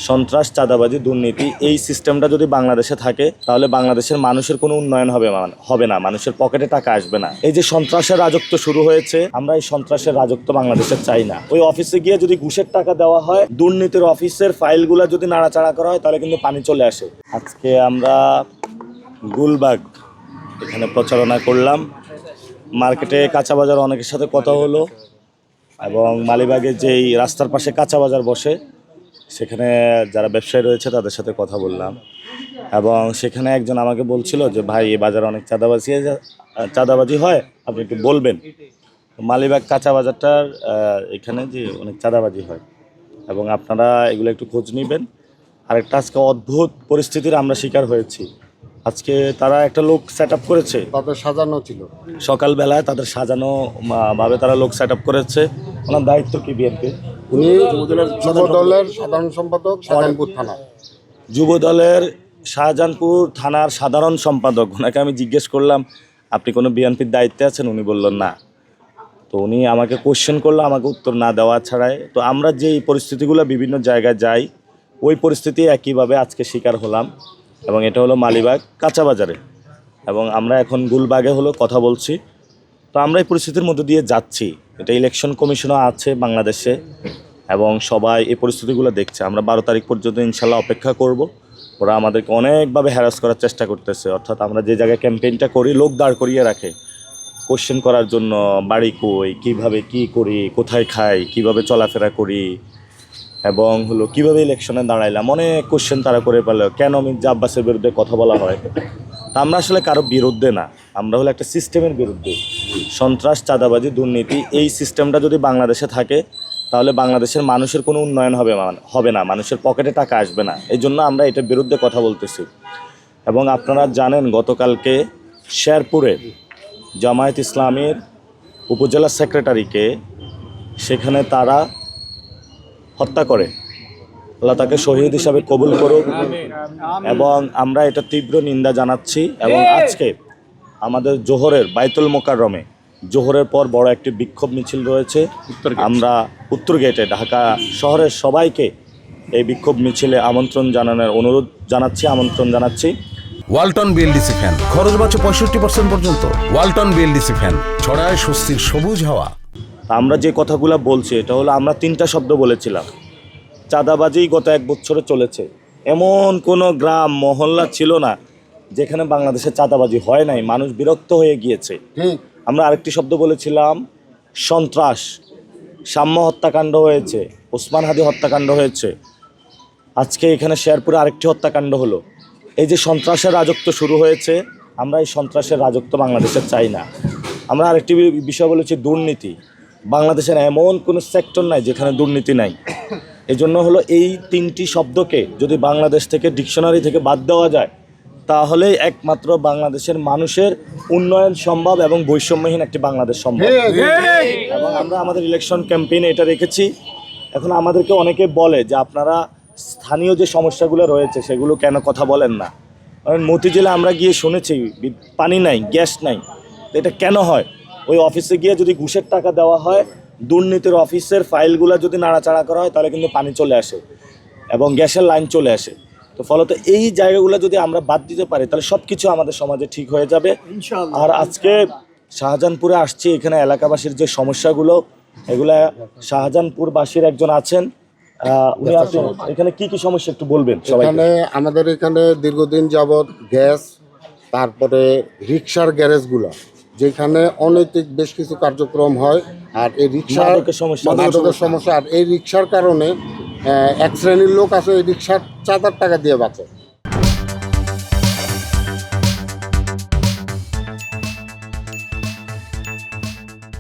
সন্ত্রাস, চাঁদাবাজি, দুর্নীতি এই সিস্টেমটা যদি বাংলাদেশে থাকে তাহলে বাংলাদেশের মানুষের কোনো উন্নয়ন হবে না, মানুষের পকেটে টাকা আসবে না। এই যে সন্ত্রাসের রাজত্ব শুরু হয়েছে, আমরা এই সন্ত্রাসের রাজত্ব বাংলাদেশে চাই না। ওই অফিসে গিয়ে যদি ঘুষের টাকা দেওয়া হয়, দুর্নীতির অফিসের ফাইলগুলো যদি নাড়াচাড়া করা হয়, তাহলে কিন্তু পানি চলে আসে। আজকে আমরা গুলবাগ এখানে প্রচারণা করলাম। মার্কেটে কাঁচা বাজার অনেকের সাথে কথা হলো এবং মালিবাগে যেই রাস্তার পাশে কাঁচা বাজার বসে সেখানে যারা ব্যবসায়ী রয়েছে তাদের সাথে কথা বললাম এবং সেখানে একজন আমাকে বলছিল যে ভাই এই বাজারে অনেক চাঁদাবাজি হয়, আপনি একটু বলবেন। মালিবাগ কাঁচা বাজারটার এখানে যে অনেক চাঁদাবাজি হয় এবং আপনারা এগুলো একটু খোঁজ নেবেন। আরেকটা আজকে অদ্ভুত পরিস্থিতির আমরা শিকার হয়েছি। আজকে তারা একটা লোক সেট আপ করেছে, তাদের সাজানো ছিল সকালবেলায় তাদের সাজানো ভাবে তারা লোক সেট আপ করেছে। ওনার দায়িত্ব কি বিএনপি? উনি যুবদলের সাধারণ সম্পাদক, শাহজাহানপুর থানা। যুবদলের শাহজাহানপুর থানার সাধারণ সম্পাদক। ওনাকে আমি জিজ্ঞেস করলাম আপনি কোনো বিএনপির দায়িত্বে আছেন? উনি বললেন না। তো উনি আমাকে কোশ্চেন করলো, আমাকে উত্তর না দেওয়া ছাড়াই। তো আমরা যেই পরিস্থিতিগুলো বিভিন্ন জায়গায় যাই, ওই পরিস্থিতি একইভাবে আজকে শিকার হলাম এবং এটা হলো মালিবাগ কাঁচা বাজারে এবং আমরা এখন গুলবাগে কথা বলছি। তো আমরা এই পরিস্থিতির মধ্যে দিয়ে যাচ্ছি। এটা ইলেকশন কমিশনও আছে বাংলাদেশে এবং সবাই এই পরিস্থিতিগুলো দেখছে। আমরা 12 তারিখ পর্যন্ত ইনশাল্লাহ অপেক্ষা করব। ওরা আমাদেরকে অনেকভাবে হ্যারাস করার চেষ্টা করতেছে, অর্থাৎ আমরা যে জায়গায় ক্যাম্পেইনটা করি লোক দাঁড় করিয়ে রাখে কোশ্চেন করার জন্য, বাড়ি কই, কীভাবে কী করি, কোথায় খাই, কিভাবে চলাফেরা করি এবং কীভাবে ইলেকশনে দাঁড়াইলাম, অনেক কোশ্চেন তারা করে পেল। কেন মির্জা আব্বাসের বিরুদ্ধে কথা বলা হয়? তা আমরা আসলে কারো বিরুদ্ধে না, আমরা হলো একটা সিস্টেমের বিরুদ্ধে। সন্ত্রাস, চাঁদাবাজি, দুর্নীতি এই সিস্টেমটা যদি বাংলাদেশে থাকে তাহলে বাংলাদেশের মানুষের কোনো উন্নয়ন হবে না, মানুষের পকেটে টাকা আসবে না। এই জন্য আমরা এটার বিরুদ্ধে কথা বলতেছি। এবং আপনারা জানেন গতকালকে শেরপুরে জামায়াত ইসলামীর উপজেলা সেক্রেটারিকে সেখানে তারা হত্যা করে। আল্লাহ তাকে শহীদ হিসাবে কবুল করুক এবং আমরা এটা তীব্র নিন্দা জানাচ্ছি। এবং আজকে আমাদের জোহরের বাইতুল মোকাররমে জোহরের পর বড় একটি বিক্ষোভ মিছিল রয়েছে। আমরা উত্তর গেটে ঢাকা শহরের সবাইকে এই বিক্ষোভ মিছিলে আমন্ত্রণ জানাচ্ছি। ওয়ালটন বিএলডিসি ফ্যান, খরচ বাঁচে 65% পর্যন্ত। ওয়ালটন বিএলডিসি ফ্যান ছড়ায় স্বস্তির সবুজ হাওয়া। আমরা যে কথাগুলো বলছি এটা হলো, আমরা 3টা শব্দ বলেছিলাম। চাঁদাবাজি গত 1 বছরে চলেছে, এমন কোনো গ্রাম মহল্লা ছিল না যেখানে বাংলাদেশে চাঁদাবাজি হয় নাই। মানুষ বিরক্ত হয়ে গিয়েছে। আমরা আরেকটি শব্দ বলেছিলাম সন্ত্রাস। সাম্য হত্যাকাণ্ড হয়েছে, ওসমান হাদি হত্যাকাণ্ড হয়েছে, আজকে এখানে শেরপুরে আরেকটি হত্যাকাণ্ড হলো। এই যে সন্ত্রাসের রাজত্ব শুরু হয়েছে, আমরা এই সন্ত্রাসের রাজত্ব বাংলাদেশে চাই না। আমরা আরেকটি বিষয় বলেছি দুর্নীতি। বাংলাদেশের এমন কোনো সেক্টর নাই যেখানে দুর্নীতি নাই। এই জন্য এই 3টি শব্দকে যদি বাংলাদেশ থেকে ডিকশনারি থেকে বাদ দেওয়া যায় তাহলেই একমাত্র বাংলাদেশের মানুষের উন্নয়ন সম্ভব এবং বৈষম্যহীন একটি বাংলাদেশ সম্ভব। এবং আমরা আমাদের ইলেকশন ক্যাম্পেইনে এটা রেখেছি। এখন আমাদেরকে অনেকে বলে যে আপনারা স্থানীয় যে সমস্যাগুলো রয়েছে সেগুলো কেন কথা বলেন না? কারণ মতিঝিলে আমরা গিয়ে শুনেছি পানি নাই, গ্যাস নাই। তো এটা কেন হয়? ওই অফিসে গিয়ে যদি ঘুষের টাকা দেওয়া হয়, দুর্নীতির অফিসের ফাইলগুলো যদি নাড়াচাড়া করা হয়, তাহলে কিন্তু পানি চলে আসে এবং গ্যাসের লাইন চলে আসে। তো ফলত এই জায়গাগুলো যদি আমরা বাদ দিতে পারি তাহলে সব কিছু আমাদের সমাজে ঠিক হয়ে যাবে। আর আজকে শাহজাহানপুরে আসছি, এখানে এলাকাবাসীর যে সমস্যাগুলো, এগুলা শাহজাহানপুরবাসীর একজন আছেন, উনি এখানে কি কি সমস্যা একটু বলবেন সবাই? আমাদের এখানে দীর্ঘদিন যাবৎ গ্যাস, তারপরে রিক্সার গ্যারেজগুলো, যেখানে অনৈতিক বেশ কিছু কার্যক্রম হয়। আর এই রিক্সার সমস্যা, আর এই রিক্সার কারণে এক শ্রেণীর লোক আছে এই রিক্সার 4,000 টাকা দিয়ে বাঁচে।